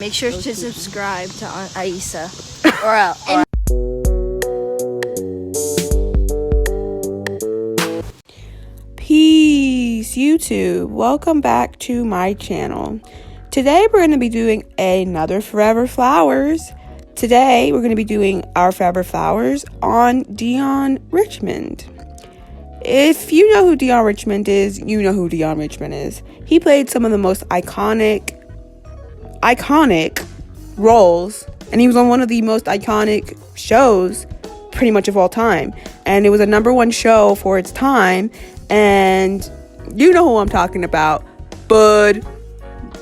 Make sure to subscribe to Aisa. or else. Peace, YouTube. Welcome back to my channel. Today we're going to be doing another Forever Flowers. Today we're going to be doing our Forever Flowers on Deon Richmond. If you know who Deon Richmond is, you know who Deon Richmond is. He played some of the most iconic roles, and he was on one of the most iconic shows pretty much of all time, and it was a #1 show for its time. And you know who I'm talking about, Bud,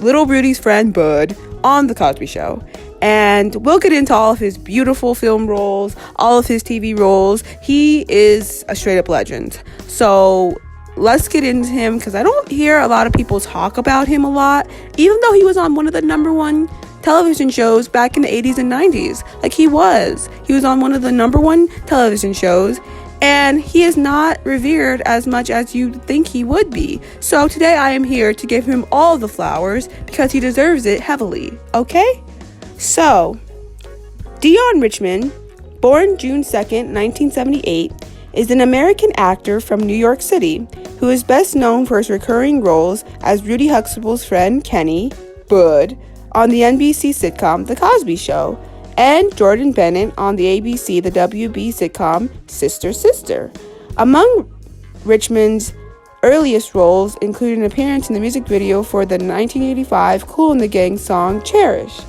Little Rudy's friend Bud, on the Cosby Show. And we'll get into all of his beautiful film roles, all of his TV roles. He is a straight up legend. So let's get into him, because I don't hear a lot of people talk about him a lot, even though he was on one of the #1 television shows back in the 80s and 90s. Like, he was on one of the #1 television shows, and he is not revered as much as you'd think he would be. So today I am here to give him all the flowers, because he deserves it heavily, okay? So, Deon Richmond, born June 2nd, 1978, is an American actor from New York City who is best known for his recurring roles as Rudy Huxtable's friend Kenny, Bud, on the NBC sitcom The Cosby Show, and Jordan Bennett on the ABC The WB sitcom Sister Sister. Among Richmond's earliest roles include an appearance in the music video for the 1985 Kool and the Gang song Cherish.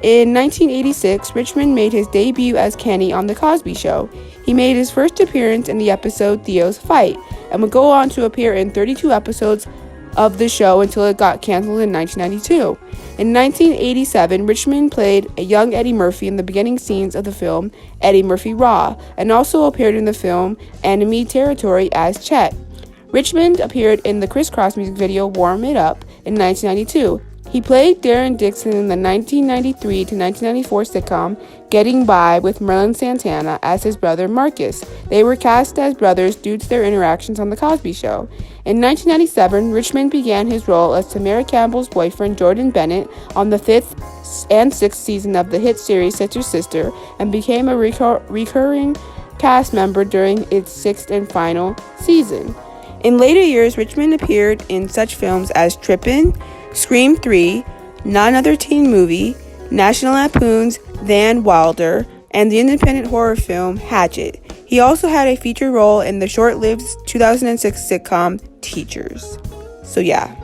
In 1986, Richmond made his debut as Kenny on The Cosby Show. He made his first appearance in the episode Theo's Fight, and would go on to appear in 32 episodes of the show until it got canceled in 1992. In 1987, Richmond played a young Eddie Murphy in the beginning scenes of the film Eddie Murphy Raw, and also appeared in the film Enemy Territory as Chet. Richmond appeared in the Criss Cross music video Warm It Up in 1992. He played Darren Dixon in the 1993 to 1994 sitcom Getting By with Merlin Santana as his brother Marcus. They were cast as brothers due to their interactions on The Cosby Show. In 1997, Richmond began his role as Tamara Campbell's boyfriend Jordan Bennett on the 5th and 6th season of the hit series Sister Sister, and became a recurring cast member during its 6th and final season. In later years, Richmond appeared in such films as Trippin', Scream 3, Not Another Teen Movie, National Lampoon's Van Wilder, and the independent horror film Hatchet. He also had a feature role in the short-lived 2006 sitcom Teachers. So yeah.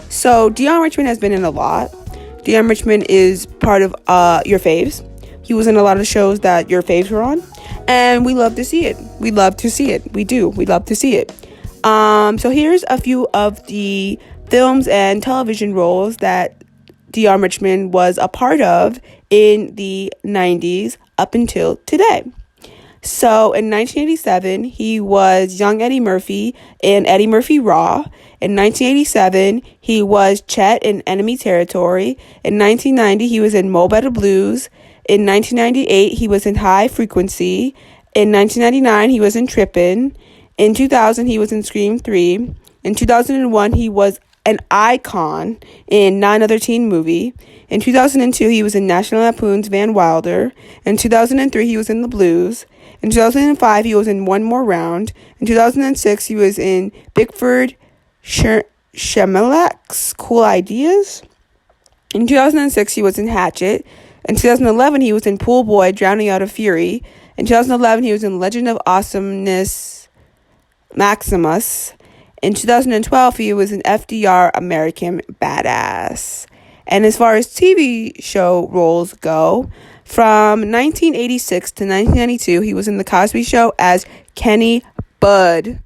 So Deon Richmond has been in a lot. Deon Richmond is part of your faves. He was in a lot of shows that your faves were on, and we love to see it. We love to see it. We do. We love to see it. So here's a few of the films and television roles that Deon Richmond was a part of in the 90s up until today. So in 1987, he was young Eddie Murphy in Eddie Murphy Raw. In 1987, he was Chet in Enemy Territory. In 1990, he was in Mo Better Blues. In 1998, he was in High Frequency. In 1999, he was in Trippin'. In 2000, he was in Scream 3. In 2001, he was an icon in Not Another Teen Movie. In 2002, he was in National Lampoon's Van Wilder. In 2003, he was in The Blues. In 2005, he was in One More Round. In 2006, he was in Bickford Shemelek's Cool Ideas. In 2006, he was in Hatchet. In 2011, he was in Pool Boy, Drowning Out of Fury. In 2011, he was in Legend of Awesomeness Maximus. In 2012, he was in FDR American Badass. And as far as TV show roles go, from 1986 to 1992, he was in The Cosby Show as Kenny Bud.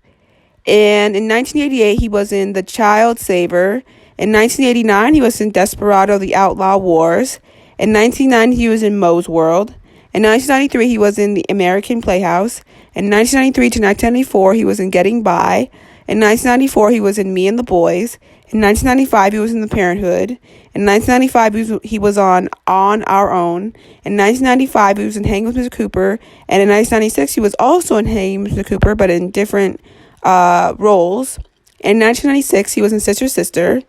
And in 1988, he was in The Child Saver. In 1989, he was in Desperado, The Outlaw Wars. In 1990, he was in Moe's World. In 1993, he was in The American Playhouse. In 1993 to 1994, he was in Getting By. In 1994, he was in Me and the Boys. In 1995, he was in The Parenthood. In 1995, he was on Our Own. In 1995, he was in Hanging with Mr. Cooper. And in 1996, he was also in Hanging with Mr. Cooper, but in different roles. In 1996, he was in Sister Sister.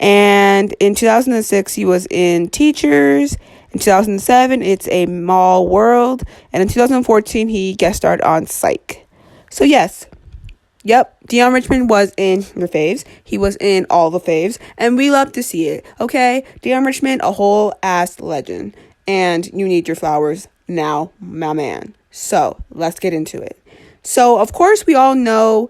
And in 2006, he was in Teachers. In 2007, it's A Mall World. And in 2014, he guest starred on Psych. So yes, yep, Deon Richmond was in your faves. He was in all the faves. And we love to see it, okay? Deon Richmond, a whole ass legend. And you need your flowers now, my man. So let's get into it. So, of course, we all know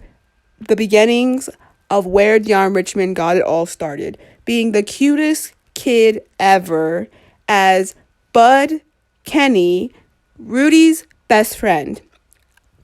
the beginnings of where Deon Richmond got it all started. Being the cutest kid ever as Bud Kenny, Rudy's best friend.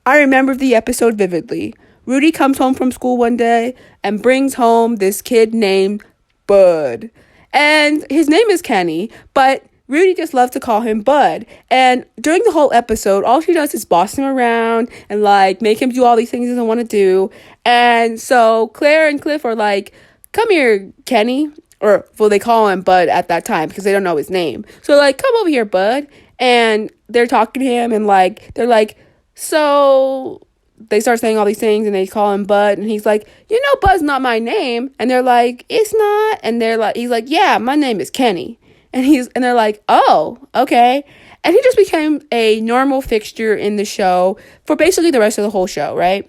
I remember the episode vividly. Rudy comes home from school one day and brings home this kid named Bud. And his name is Kenny, but Rudy just loves to call him Bud. And during the whole episode, all she does is boss him around and like make him do all these things he doesn't want to do. And so Claire and Cliff are like, come here, Kenny. Or, well, they call him Bud at that time because they don't know his name. So like, come over here, Bud. And they're talking to him and like, they're like, so they start saying all these things and they call him Bud. And he's like, you know, Bud's not my name. And they're like, it's not. And they're like, he's like, yeah, my name is Kenny. And they're like, oh, okay. And he just became a normal fixture in the show for basically the rest of the whole show, right?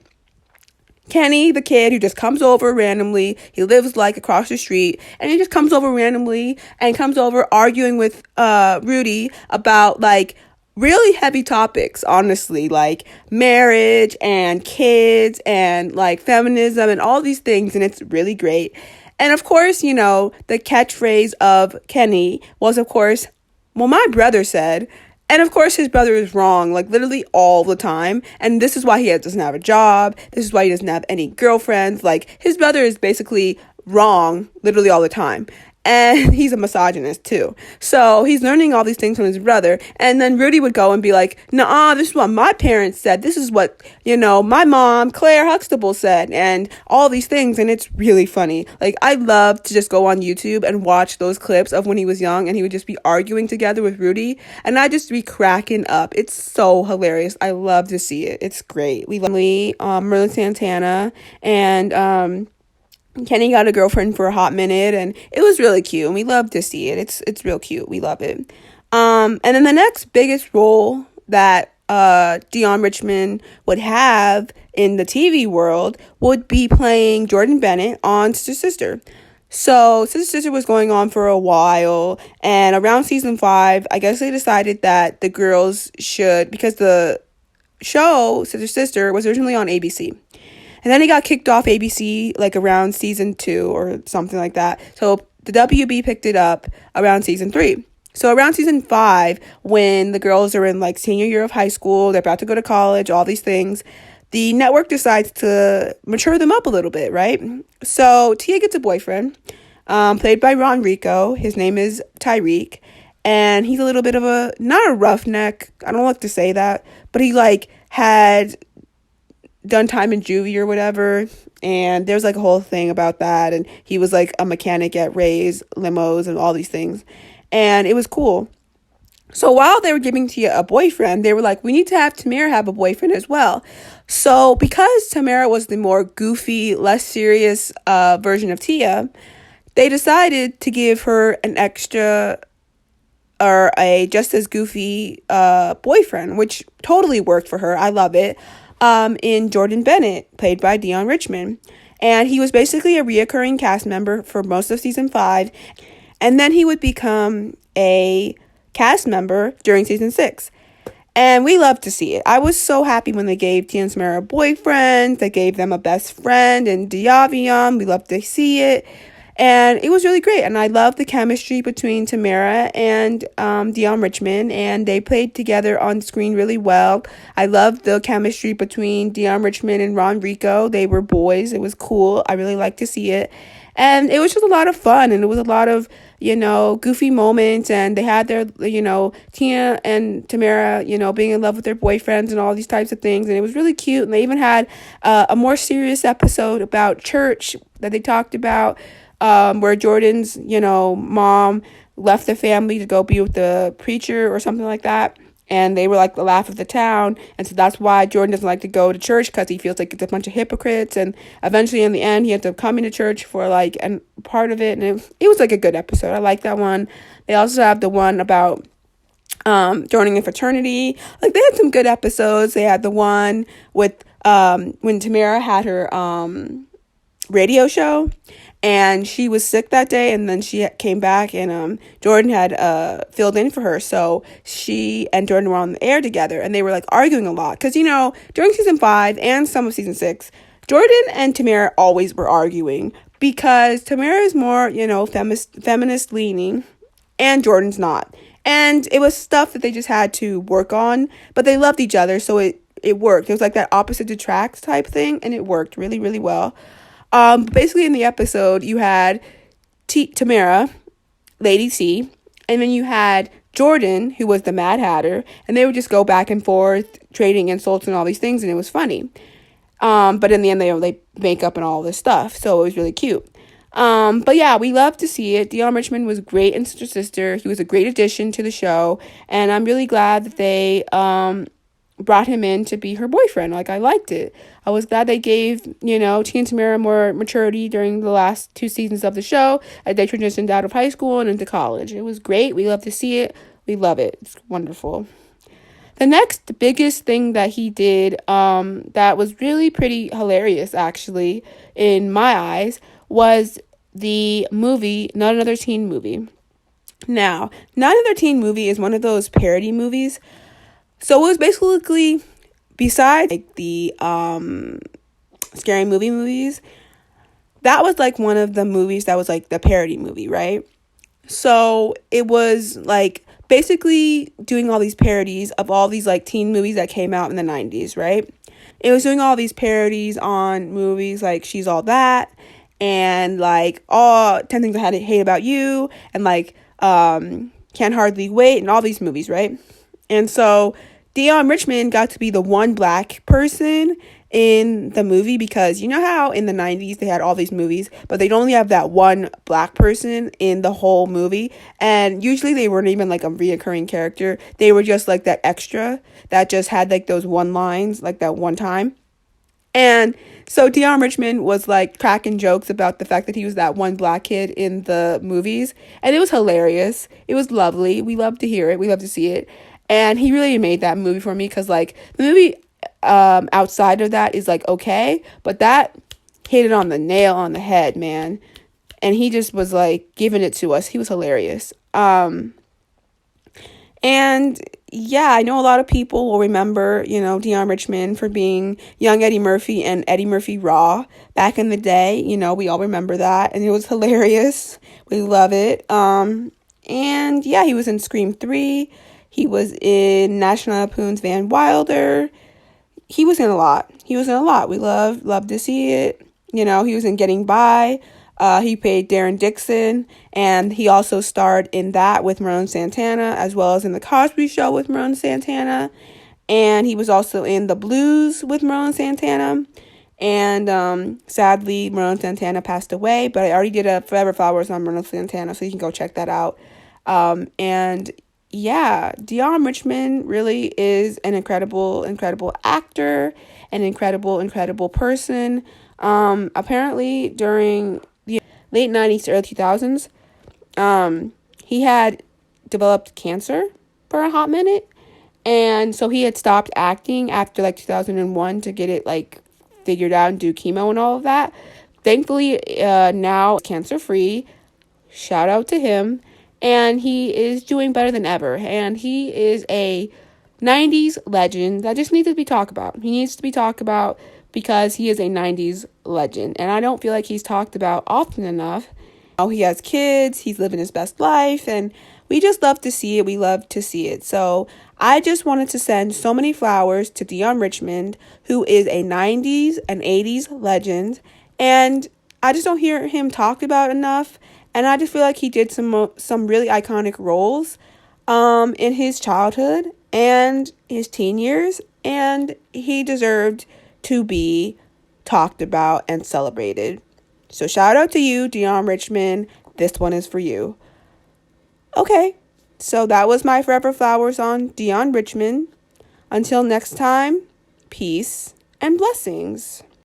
Kenny, the kid who just comes over randomly. He lives like across the street. And he just comes over randomly and comes over arguing with Rudy about like really heavy topics, honestly, like marriage and kids and like feminism and all these things. And it's really great. And of course, you know, the catchphrase of Kenny was, of course, well, my brother said, and of course his brother is wrong, like literally all the time. And this is why he doesn't have a job. This is why he doesn't have any girlfriends. Like his brother is basically wrong literally all the time. And he's a misogynist too. So he's learning all these things from his brother. And then Rudy would go and be like, nah, this is what my parents said. This is what, you know, my mom, Claire Huxtable, said. And all these things. And it's really funny. Like, I love to just go on YouTube and watch those clips of when he was young. And he would just be arguing together with Rudy. And I'd just be cracking up. It's so hilarious. I love to see it. It's great. We love Merlin Santana. And, Kenny got a girlfriend for a hot minute, and it was really cute, and we love to see it. It's real cute. We love it. And then the next biggest role that Deon Richmond would have in the TV world would be playing Jordan Bennett on Sister Sister. So Sister Sister was going on for a while, and around season 5, I guess they decided that the girls should, because the show Sister Sister was originally on ABC. And then he got kicked off ABC like around season 2 or something like that. So the WB picked it up around season 3. So around season 5, when the girls are in like senior year of high school, they're about to go to college, all these things, the network decides to mature them up a little bit, right? So Tia gets a boyfriend, played by Ron Rico. His name is Tyreek. And he's a little bit of a, not a roughneck, I don't like to say that, but he like had done time in juvie or whatever, and there's like a whole thing about that, and he was like a mechanic at Ray's limos and all these things, and it was cool. So while they were giving Tia a boyfriend, they were like, we need to have Tamara have a boyfriend as well. So because Tamara was the more goofy, less serious version of Tia, they decided to give her an extra or a just as goofy boyfriend, which totally worked for her. I love it. In Jordan Bennett, played by Deon Richmond. And he was basically a reoccurring cast member for most of season 5. And then he would become a cast member during season 6. And we love to see it. I was so happy when they gave Tia and Samara boyfriends. They gave them a best friend in Diavion. We love to see it. And it was really great. And I love the chemistry between Tamara and Deon Richmond. And they played together on screen really well. I loved the chemistry between Deon Richmond and Ron Rico. They were boys. It was cool. I really liked to see it. And it was just a lot of fun. And it was a lot of, you know, goofy moments. And they had their, you know, Tia and Tamara, you know, being in love with their boyfriends and all these types of things. And it was really cute. And they even had a more serious episode about church that they talked about. Where Jordan's, you know, mom left the family to go be with the preacher or something like that. and they were like the laugh of the town. And so that's why Jordan doesn't like to go to church, because he feels like it's a bunch of hypocrites. And eventually in the end he ends up coming to church for like a part of it, and it was like a good episode. I like that one. They also have the one about joining a fraternity. Like, they had some good episodes. They had the one with when Tamara had her radio show, and she was sick that day, and then she came back, and Jordan had filled in for her. So she and Jordan were on the air together, and they were like arguing a lot, because during season 5 and some of season 6, Jordan and Tamara always were arguing, because Tamara is more feminist leaning, and Jordan's not. And it was stuff that they just had to work on, but they loved each other, so it worked. It was like that opposite attracts type thing, and it worked really, really well. Basically in the episode, you had Tamara, Lady T, and then you had Jordan, who was the Mad Hatter, and they would just go back and forth, trading insults and all these things, and it was funny. But in the end, they make up and all this stuff, so it was really cute. But yeah, we love to see it. Deon Richmond was great in Sister Sister. He was a great addition to the show, and I'm really glad that they brought him in to be her boyfriend. Like, I liked it. I was glad they gave T and Tamara more maturity during the last 2 seasons of the show as they transitioned out of high school and into college. It was great. We love to see it. We love it. It's wonderful. The next biggest thing that he did that was really pretty hilarious, actually, in my eyes, was the movie Not Another Teen Movie. Now, Not Another Teen Movie is one of those parody movies. So it was basically, besides like the scary movie movies, that was like one of the movies that was like the parody movie, right? So it was like basically doing all these parodies of all these like teen movies that came out in the 90s, right? It was doing all these parodies on movies like She's All That, and like 10 Things I Hate About You, and like Can't Hardly Wait, and all these movies, right? And so Deon Richmond got to be the one black person in the movie, because you know how in the 90s they had all these movies, but they'd only have that one black person in the whole movie, and usually they weren't even like a reoccurring character. They were just like that extra that just had like those one lines like that one time. And so Deon Richmond was like cracking jokes about the fact that he was that one black kid in the movies, and it was hilarious. It was lovely. We love to hear it. We love to see it. And he really made that movie for me, because like the movie outside of that is like okay, but that hit it on the nail on the head, man. And he just was like giving it to us. He was hilarious. And yeah, I know a lot of people will remember, Deon Richmond for being young Eddie Murphy and Eddie Murphy Raw back in the day. We all remember that, and it was hilarious. We love it. And yeah, he was in Scream 3. He was in National Lampoon's Van Wilder. He was in a lot. We love to see it. He was in Getting By. He played Darren Dixon, and he also starred in that with Maroon Santana, as well as in the Cosby Show with Maroon Santana. And he was also in The Blues with Maroon Santana. And sadly, Maroon Santana passed away, but I already did a Forever Flowers on Maroon Santana, so you can go check that out. And yeah, Deon Richmond really is an incredible, incredible actor, an incredible, incredible person. Apparently during the late 90s to early 2000s, he had developed cancer for a hot minute, and so he had stopped acting after like 2001 to get it like figured out and do chemo and all of that. Thankfully, now cancer free. Shout out to him. And he is doing better than ever. And he is a 90s legend that just needs to be talked about. He needs to be talked about because he is a 90s legend. And I don't feel like he's talked about often enough. He has kids. He's living his best life. And we just love to see it. We love to see it. So I just wanted to send so many flowers to Deon Richmond, who is a 90s and 80s legend. And I just don't hear him talked about enough. And I just feel like he did some really iconic roles in his childhood and his teen years. And he deserved to be talked about and celebrated. So shout out to you, Deon Richmond. This one is for you. Okay, So that was my Forever Flowers on Deon Richmond. Until next time, peace and blessings.